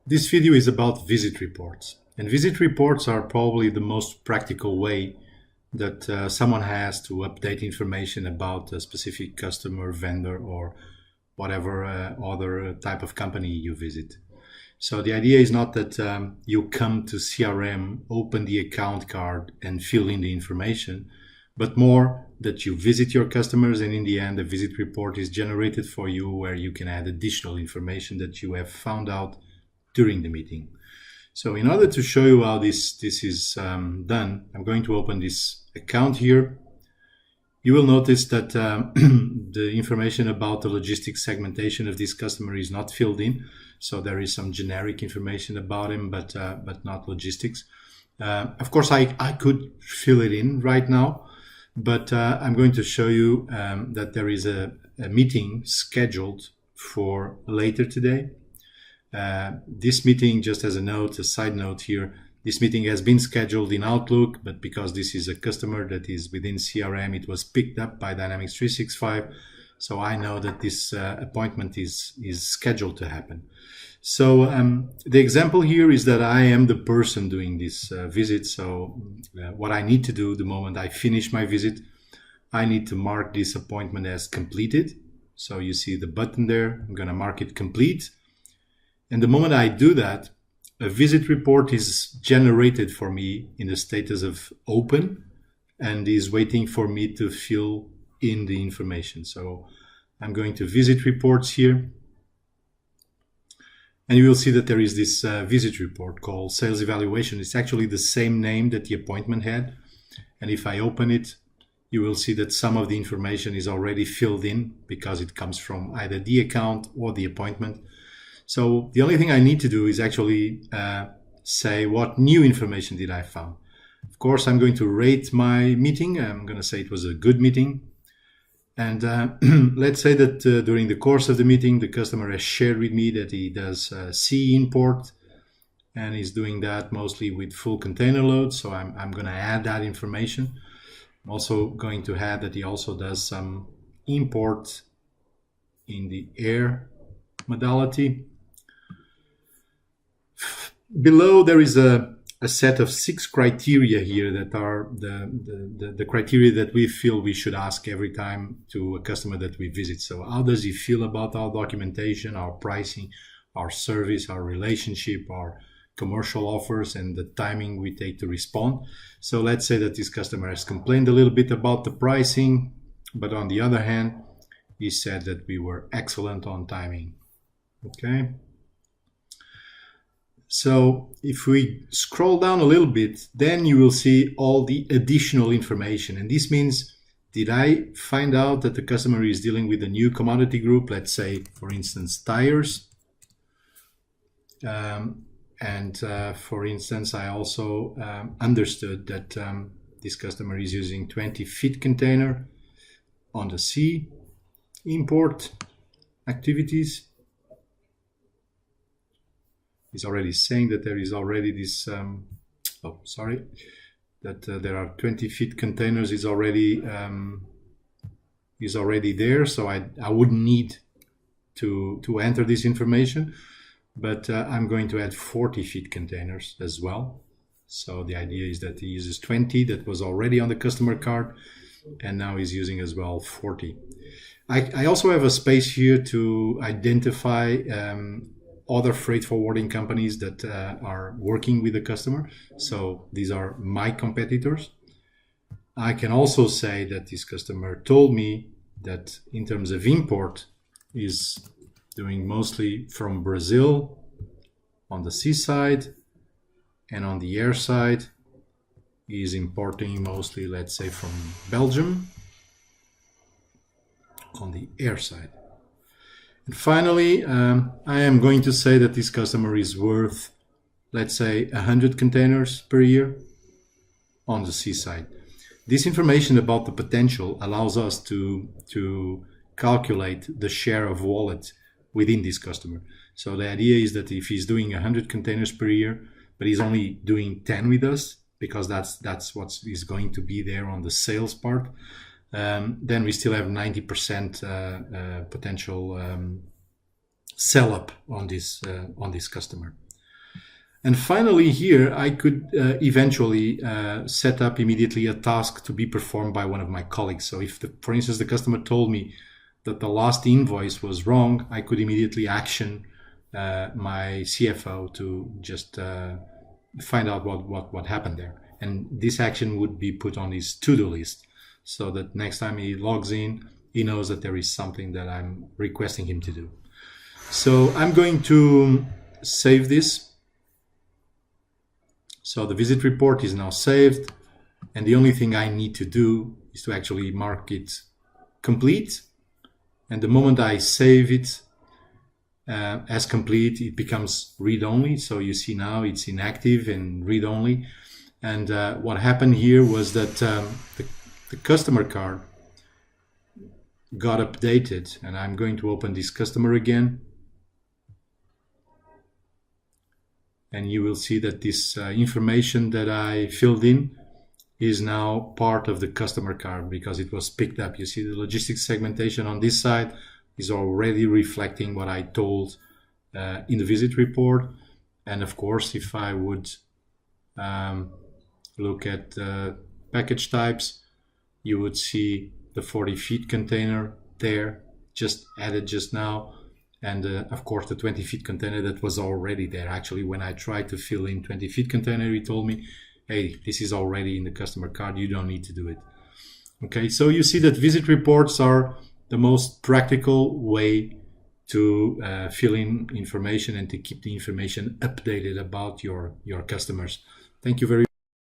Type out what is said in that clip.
This video is about visit reports. And visit reports are probably the most practical way that someone has to update information about a specific customer, vendor, or whatever other type of company you visit. So the idea is not that you come to CRM, open the account card and fill in the information, but more that you visit your customers and in the end a visit report is generated for you where you can add additional information that you have found out during the meeting. So in order to show you how this is done, I'm going to open this account here. You will notice that the information about the logistics segmentation of this customer is not filled in. So there is some generic information about him, but not logistics. Of course, I could fill it in right now, but I'm going to show you that there is a meeting scheduled for later today. This meeting, just as a side note here, this meeting has been scheduled in Outlook, but because this is a customer that is within CRM, it was picked up by Dynamics 365. So I know that this appointment is scheduled to happen. So the example here is that I am the person doing this visit. So what I need to do the moment I finish my visit, I need to mark this appointment as completed. So you see the button there. I'm going to mark it complete. And the moment I do that, a visit report is generated for me in the status of open and is waiting for me to fill in the information. So I'm going to visit reports here. And you will see that there is this visit report called sales evaluation. It's actually the same name that the appointment had. And if I open it, you will see that some of the information is already filled in because it comes from either the account or the appointment. So the only thing I need to do is actually say what new information did I found. Of course, I'm going to rate my meeting. I'm going to say it was a good meeting. And let's say that during the course of the meeting, the customer has shared with me that he does C import and he's doing that mostly with full container load. So I'm going to add that information. I'm also going to add that he also does some import in the air modality. Below there is a set of 6 criteria here that are the criteria that we feel we should ask every time to a customer that we visit. So how does he feel about our documentation, our pricing, our service, our relationship, our commercial offers, and the timing we take to respond? So let's say that this customer has complained a little bit about the pricing, but on the other hand, he said that we were excellent on timing. Okay. So if we scroll down a little bit, then you will see all the additional information. And this means, did I find out that the customer is dealing with a new commodity group, let's say, for instance, tires? For instance, I also understood that this customer is using 20 feet container on the sea import activities. He's already saying that there is already this, that there are 20 feet containers is already there. So I wouldn't need to enter this information, but I'm going to add 40 feet containers as well. So the idea is that he uses 20 that was already on the customer card, and now he's using as well 40. I also have a space here to identify other freight forwarding companies that are working with the customer. So these are my competitors. I can also say that this customer told me that in terms of import is doing mostly from Brazil on the seaside, and on the air side is importing mostly, let's say, from Belgium on the air side. And finally, I am going to say that this customer is worth, let's say, 100 containers per year on the seaside. This information about the potential allows us to calculate the share of wallet within this customer. So the idea is that if he's doing 100 containers per year, but he's only doing 10 with us, because that's what is going to be there on the sales part, then we still have 90% potential sell up on this customer. And finally here, I could eventually set up immediately a task to be performed by one of my colleagues. So if, for instance, the customer told me that the last invoice was wrong, I could immediately action my CFO to just find out what happened there. And this action would be put on his to-do list so that next time he logs in, he knows that there is something that I'm requesting him to do. So I'm going to save this. So the visit report is now saved, and the only thing I need to do is to actually mark it complete. And the moment I save it as complete, it becomes read-only. So you see now it's inactive and read-only. And what happened here was that the customer card got updated, and I'm going to open this customer again. And you will see that this information that I filled in is now part of the customer card because it was picked up. You see the logistics segmentation on this side is already reflecting what I told in the visit report. And of course, if I would look at package types, you would see the 40 feet container there, just added just now. And of course, the 20 feet container that was already there. Actually, when I tried to fill in 20 feet container, he told me, hey, this is already in the customer card. You don't need to do it. Okay, so you see that visit reports are the most practical way to fill in information and to keep the information updated about your customers. Thank you very much.